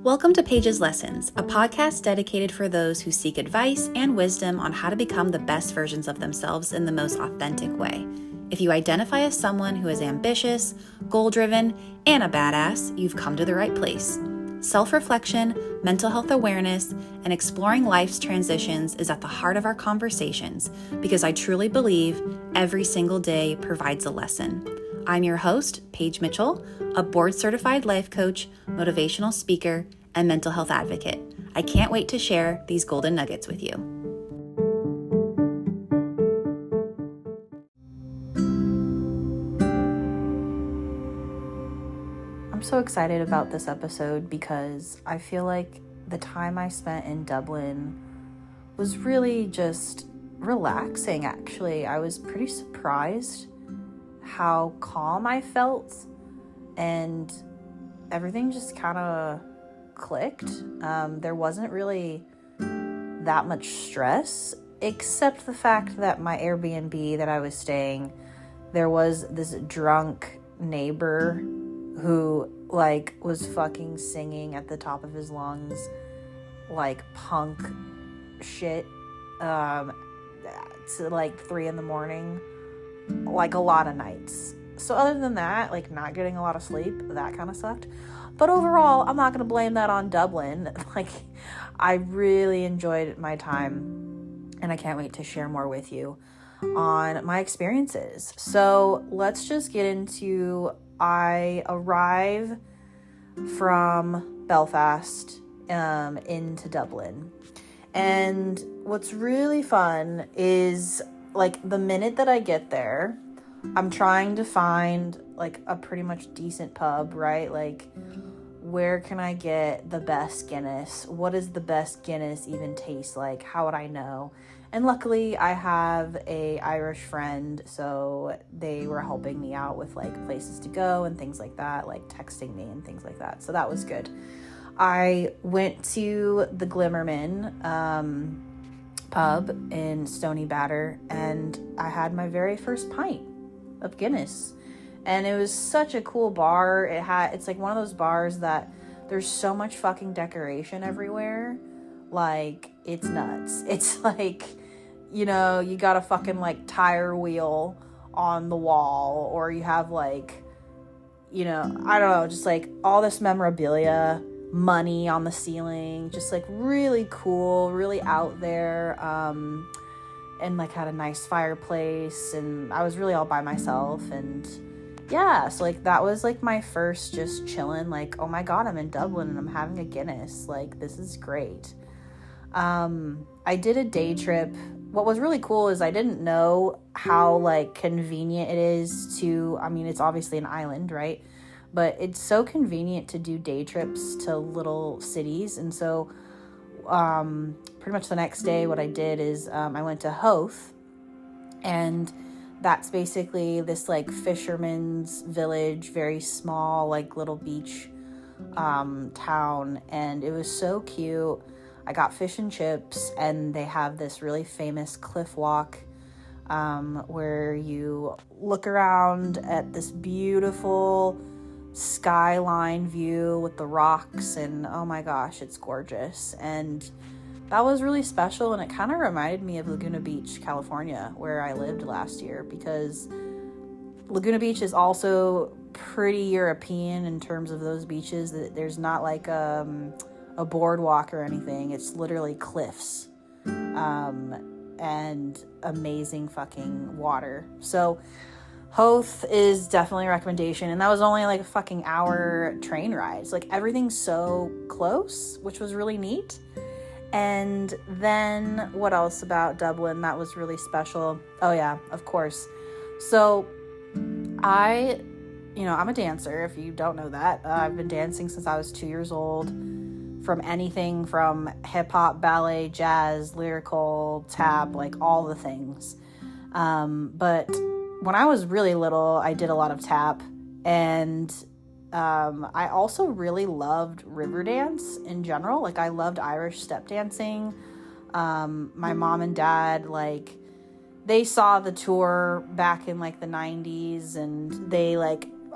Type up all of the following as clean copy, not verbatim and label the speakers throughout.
Speaker 1: Welcome to Paige's Lessons, a podcast dedicated for those who seek advice and wisdom on how to become the best versions of themselves in the most authentic way. If you identify as someone who is ambitious, goal-driven, and a badass, you've come to the right place. Self-reflection, mental health awareness, and exploring life's transitions is at the heart of our conversations because I truly believe every single day provides a lesson. I'm your host, Paige Mitchell, a board-certified life coach, motivational speaker, and mental health advocate. I can't wait to share these golden nuggets with you. I'm so excited about this episode because I feel like the time I spent in Dublin was really just relaxing, actually. I was pretty surprised how calm I felt, and everything just kind of clicked. There wasn't really that much stress, except the fact that my Airbnb that I was staying, there was this drunk neighbor who was fucking singing at the top of his lungs, punk shit, to 3 a.m, a lot of nights. So other than that, not getting a lot of sleep, that kind of sucked. But overall, I'm not going to blame that on Dublin. I really enjoyed my time, and I can't wait to share more with you on my experiences. So let's just get into, I arrive from Belfast into Dublin. And what's really fun is the minute that I get there, I'm trying to find a pretty much decent pub, right? Where can I get the best Guinness? What does the best Guinness even taste like? How would I know? And luckily I have a Irish friend, so they were helping me out with places to go and things like that, texting me and things like that. So that was good. I went to the Glimmerman pub in Stony Batter, and I had my very first pint of Guinness, and it was such a cool bar. It's one of those bars that there's so much fucking decoration everywhere, it's nuts. It's you got a fucking tire wheel on the wall, or you have I don't know, just all this memorabilia, money on the ceiling, just really cool, really out there, and had a nice fireplace, and I was really all by myself, and yeah, so that was my first just chilling, oh my god, I'm in Dublin and I'm having a Guinness, this is great. I did a day trip. What was really cool is I didn't know how convenient it is to, it's obviously an island, right? But it's so convenient to do day trips to little cities. And so pretty much the next day what I did is I went to Howth, and that's basically this fisherman's village, very small little beach town, and it was so cute. I got fish and chips, and they have this really famous cliff walk where you look around at this beautiful skyline view with the rocks, and oh my gosh, it's gorgeous. And that was really special, and it kind of reminded me of Laguna Beach, California, where I lived last year, because Laguna Beach is also pretty European in terms of those beaches. There's not a boardwalk or anything. It's literally cliffs and amazing fucking water. So Howth is definitely a recommendation, and that was only a fucking hour train ride. So everything's so close, which was really neat. And then what else about Dublin that was really special? Oh yeah, of course. So I'm a dancer, if you don't know that. I've been dancing since I was 2 years old, from anything from hip hop, ballet, jazz, lyrical, tap, all the things. But when I was really little, I did a lot of tap, and I also really loved river dance in general. I loved Irish step dancing. My mom and dad, they saw the tour back in the 90s, and they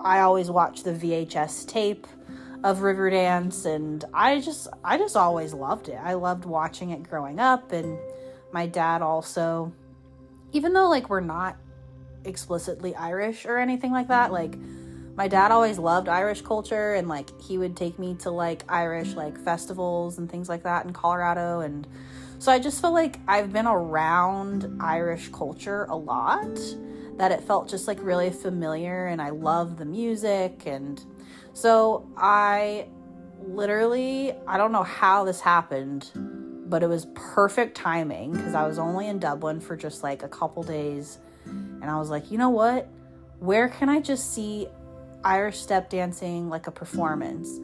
Speaker 1: I always watched the VHS tape of Riverdance, and I just always loved it. I loved watching it growing up, and my dad also, even though like we're not explicitly Irish or anything like that, like my dad always loved Irish culture, and like he would take me to like Irish like festivals and things like that in Colorado, and so I just feel like I've been around Irish culture a lot, that it felt just like really familiar, and I love the music. And so I don't know how this happened, but it was perfect timing because I was only in Dublin for just like a couple days, and I was like, you know what? Where can I just see Irish step dancing, like a performance?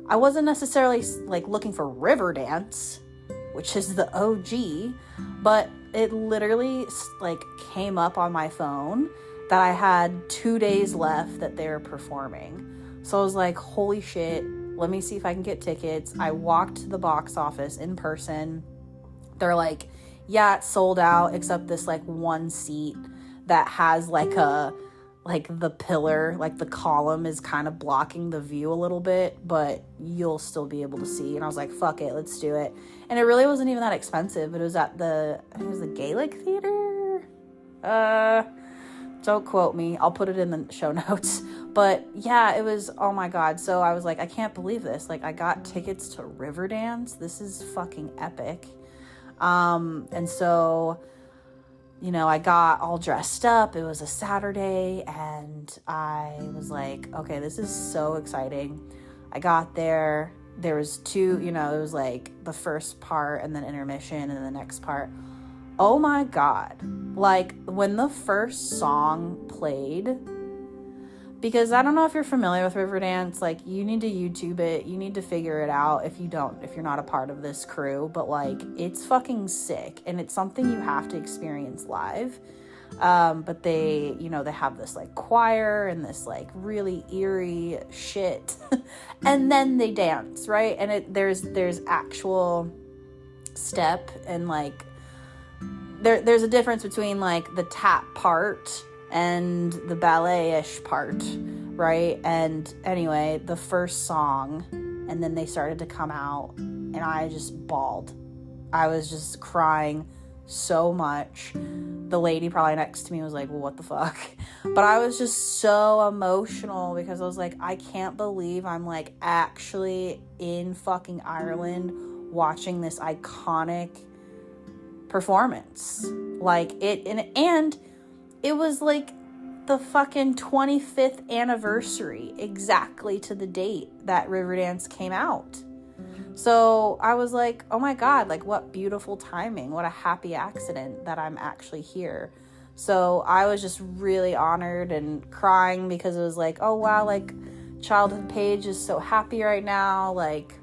Speaker 1: I wasn't necessarily like looking for Riverdance, which is the OG, but it literally like came up on my phone that I had 2 days left that they were performing. So I was like, holy shit, let me see if I can get tickets. I walked to the box office in person. They're like, yeah, it's sold out except this like one seat that has like the pillar, like the column is kind of blocking the view a little bit, but you'll still be able to see. And I was like, fuck it, let's do it. And it really wasn't even that expensive. It was at I think it was the Gaelic Theater. Don't quote me. I'll put it in the show notes. But yeah, it was, oh my God. So I was like, I can't believe this. Like, I got tickets to Riverdance. This is fucking epic. And so, you know, I got all dressed up. It was a Saturday, and I was like, okay, this is so exciting. I got there. There was two, you know, it was like the first part and then intermission and the next part. Oh my God. Like, when the first song played, because I don't know if you're familiar with Riverdance, like, you need to YouTube it. You need to figure it out if you're not a part of this crew, but like, it's fucking sick, and it's something you have to experience live. But they, you know, they have this like choir and this like really eerie shit and then they dance, right? And there's actual step, and like there's a difference between like the tap part and the ballet-ish part, right? And anyway, the first song, and then they started to come out, and I just bawled. I was just crying so much. The lady probably next to me was like, well, what the fuck? But I was just so emotional because I was like, I can't believe I'm like actually in fucking Ireland watching this iconic performance. Like it, and it was like the fucking 25th anniversary exactly to the date that Riverdance came out. So I was like, oh my God, like what beautiful timing. What a happy accident that I'm actually here. So I was just really honored and crying because it was like, oh wow, like childhood Paige is so happy right now. Like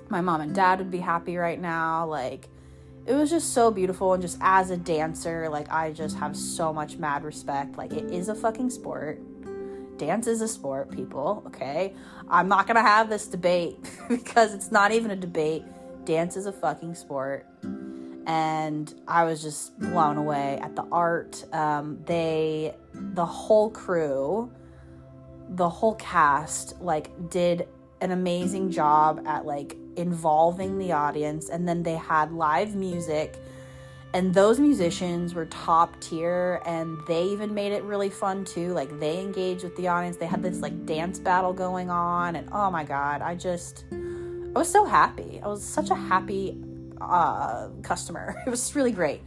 Speaker 1: my mom and dad would be happy right now. Like it was just so beautiful. And just as a dancer, like I just have so much mad respect. Like it is a fucking sport. Dance is a sport, people, okay? I'm not going to have this debate because it's not even a debate. Dance is a fucking sport. And I was just blown away at the art. The whole crew, the whole cast, like, did an amazing job at, like, involving the audience. And then they had live music. And those musicians were top tier, and they even made it really fun too. Like they engaged with the audience. They had this like dance battle going on, and oh my God, I was so happy. I was such a happy customer. It was really great.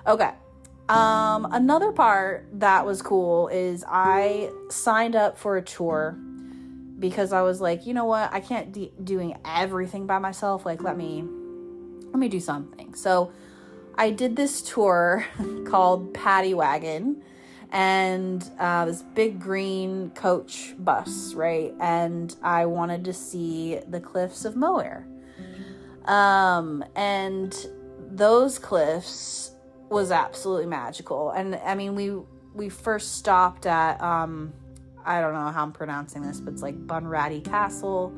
Speaker 1: Okay. Another part that was cool is I signed up for a tour because I was like, you know what? I can't doing everything by myself. Like, let me do something. So I did this tour called Paddy Wagon, and this big green coach bus, right? And I wanted to see the cliffs of Moher. And those cliffs was absolutely magical. And I mean, we first stopped at, I don't know how I'm pronouncing this, but it's like Bunratty Castle.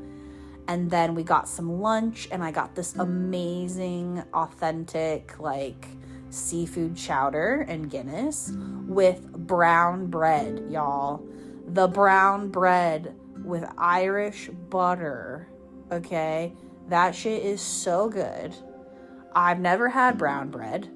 Speaker 1: And then we got some lunch, and I got this amazing, authentic, like, seafood chowder and Guinness with brown bread, y'all. The brown bread with Irish butter. Okay? That shit is so good. I've never had brown bread.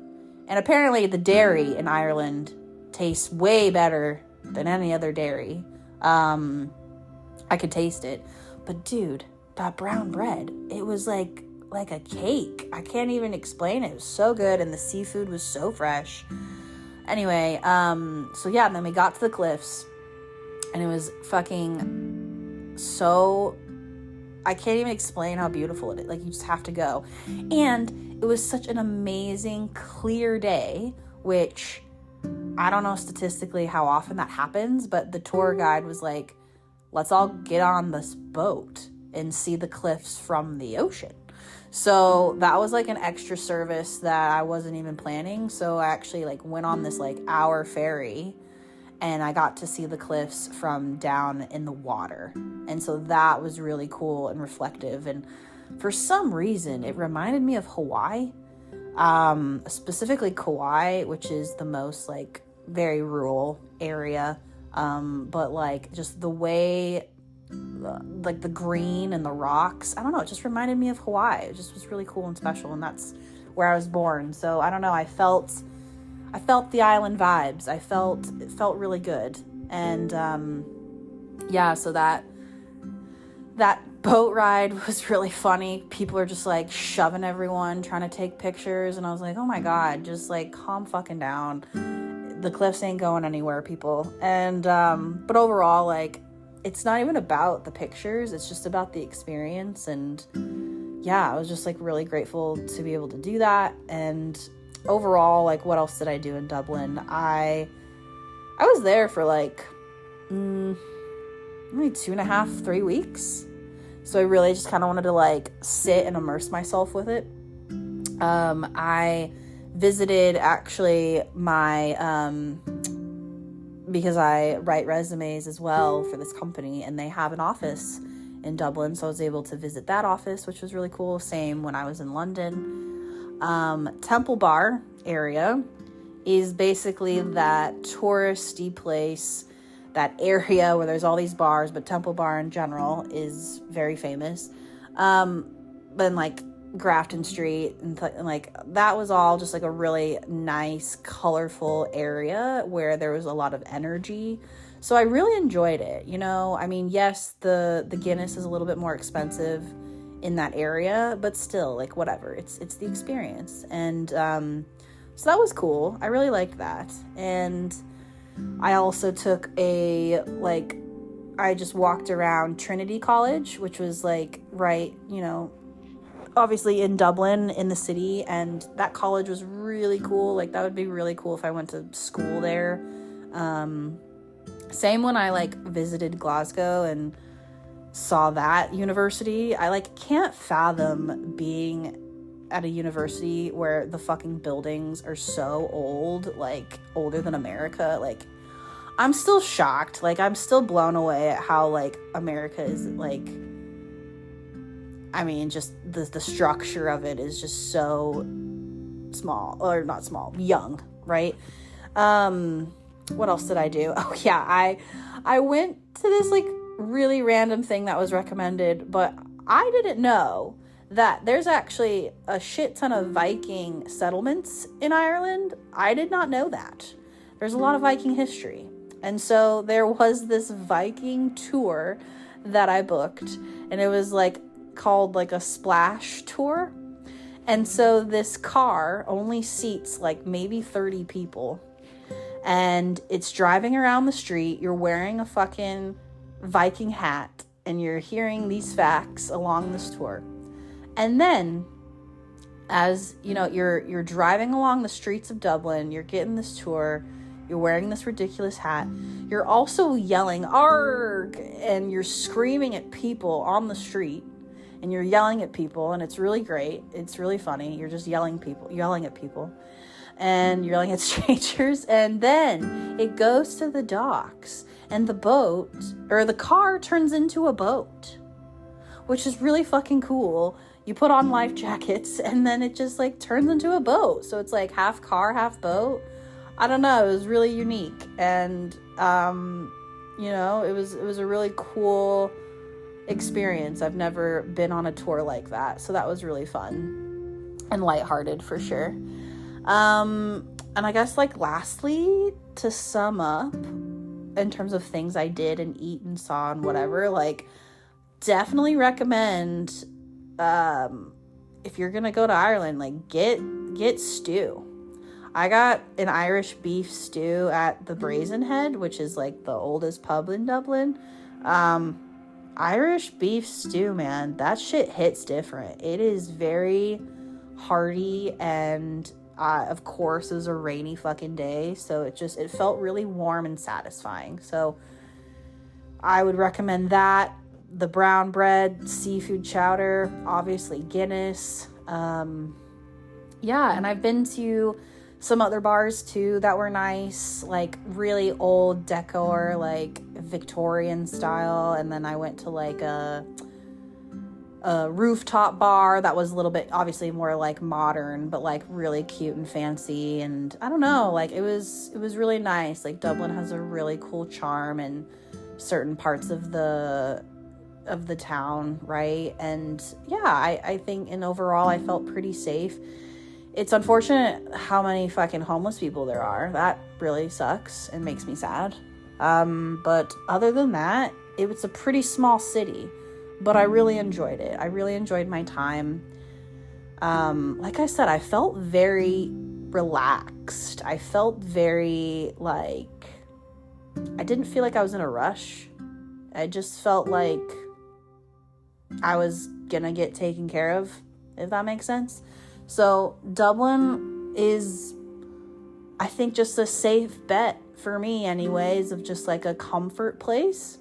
Speaker 1: And apparently the dairy in Ireland tastes way better than any other dairy. I could taste it. But dude, that brown bread, it was like a cake. I can't even explain it. It was so good, and the seafood was so fresh. Anyway, so yeah, and then we got to the cliffs, and it was fucking so... I can't even explain how beautiful it is. Like, you just have to go. And it was such an amazing, clear day, which I don't know statistically how often that happens, but the tour guide was like, let's all get on this boat and see the cliffs from the ocean. So that was like an extra service that I wasn't even planning. So I actually like went on this like hour ferry, and I got to see the cliffs from down in the water. And so that was really cool and reflective. And for some reason, it reminded me of Hawaii, specifically Kauai, which is the most like very rural area. But like just the way, like the green and the rocks, I don't know, it just reminded me of Hawaii. It just was really cool and special. And that's where I was born. So I don't know, I felt the island vibes. It felt really good. And yeah, so that boat ride was really funny. People are just like shoving everyone, trying to take pictures, and I was like, oh my god, just like calm fucking down. The cliffs ain't going anywhere, people. And but overall, like, it's not even about the pictures, it's just about the experience. And yeah, I was just like really grateful to be able to do that. And overall, like, what else did I do in Dublin? I was there for like maybe 2.5, 3 weeks. So I really just kind of wanted to like sit and immerse myself with it. I visited actually my because I write resumes as well for this company, and they have an office in Dublin, so I was able to visit that office, which was really cool. Same when I was in London. Temple Bar area is basically that touristy place, that area where there's all these bars, but Temple Bar in general is very famous. But like Grafton Street and like that was all just like a really nice, colorful area where there was a lot of energy. So I really enjoyed it. You know, I mean, yes, the Guinness is a little bit more expensive in that area, but still, like, whatever, it's the experience. And so that was cool. I really liked that. And I also took I just walked around Trinity College, which was like right, you know, obviously in Dublin, in the city, and that college was really cool. Like, that would be really cool if I went to school there. Same when I like visited Glasgow and saw that university. I like can't fathom being at a university where the fucking buildings are so old, like older than America. Like, I'm still shocked. Like, I'm still blown away at how like America is like, I mean, just the structure of it is just so small, or not small, young, right? What else did I do? Oh yeah, I went to this like really random thing that was recommended, but I didn't know that there's actually a shit ton of Viking settlements in Ireland. I did not know that. There's a lot of Viking history. And so there was this Viking tour that I booked, and it was like called like a splash tour. And so this car only seats like maybe 30 people, and it's driving around the street. You're wearing a fucking Viking hat, and you're hearing these facts along this tour. And then, as you know, you're driving along the streets of Dublin, you're getting this tour, you're wearing this ridiculous hat, you're also yelling "Arg!" and you're screaming at people on the street, and you're yelling at people, and it's really great. It's really funny. You're just yelling at people, and you're yelling at strangers. And then it goes to the docks, and the car turns into a boat, which is really fucking cool. You put on life jackets, and then it just like turns into a boat. So it's like half car, half boat. I don't know. It was really unique. And You know, it was a really cool experience. I've never been on a tour like that, so that was really fun and lighthearted for sure. And I guess like lastly, to sum up in terms of things I did and eat and saw and whatever, like definitely recommend if you're gonna go to Ireland, like get stew. I got an Irish beef stew at the Brazen Head, which is like the oldest pub in Dublin. Irish beef stew, man, that shit hits different. It is very hearty, and of course it was a rainy fucking day, so it felt really warm and satisfying. So I would recommend that. The brown bread, seafood chowder, obviously Guinness. Yeah, and I've been to some other bars too that were nice, like really old decor, like Victorian style. And then I went to like a rooftop bar that was a little bit obviously more like modern, but like really cute and fancy. And I don't know, like it was really nice. Like Dublin has a really cool charm in certain parts of the town, right? And yeah, I think in overall I felt pretty safe. It's unfortunate how many fucking homeless people there are. That really sucks and makes me sad. But other than that, it was a pretty small city, but I really enjoyed it. I really enjoyed my time. Like I said, I felt very relaxed. I felt very like, I didn't feel like I was in a rush. I just felt like I was gonna get taken care of, if that makes sense. So Dublin is, I think, just a safe bet for me anyways, of just like a comfort place.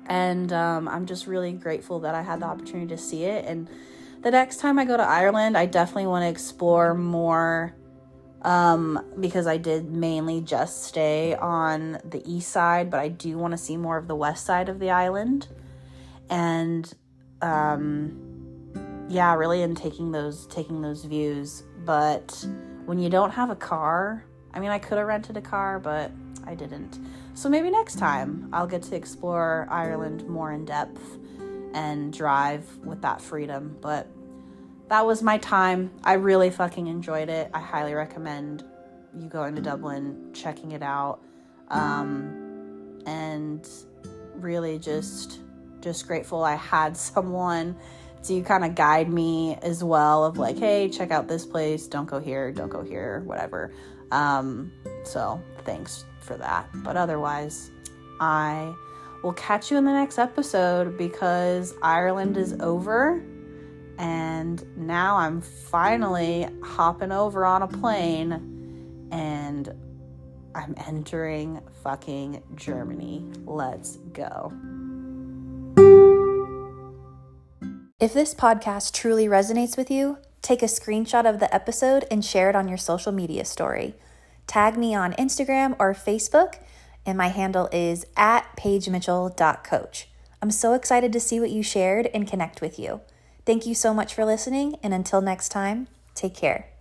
Speaker 1: And I'm just really grateful that I had the opportunity to see it. And the next time I go to Ireland, I definitely want to explore more, because I did mainly just stay on the east side, but I do want to see more of the west side of the island. And yeah, really in taking those views. But when you don't have a car, I mean, I could have rented a car, but I didn't. So maybe next time I'll get to explore Ireland more in depth and drive with that freedom. But that was my time. I really fucking enjoyed it. I highly recommend you going to Dublin, checking it out, and really just grateful I had someone to kind of guide me as well, of like, hey, check out this place, don't go here, whatever. So thanks for that. But otherwise, I will catch you in the next episode, because Ireland is over, and now I'm finally hopping over on a plane, and I'm entering fucking Germany. Let's go.
Speaker 2: If this podcast truly resonates with you, take a screenshot of the episode and share it on your social media story. Tag me on Instagram or Facebook, and my handle is @paigemitchell.coach. I'm so excited to see what you shared and connect with you. Thank you so much for listening, and until next time, take care.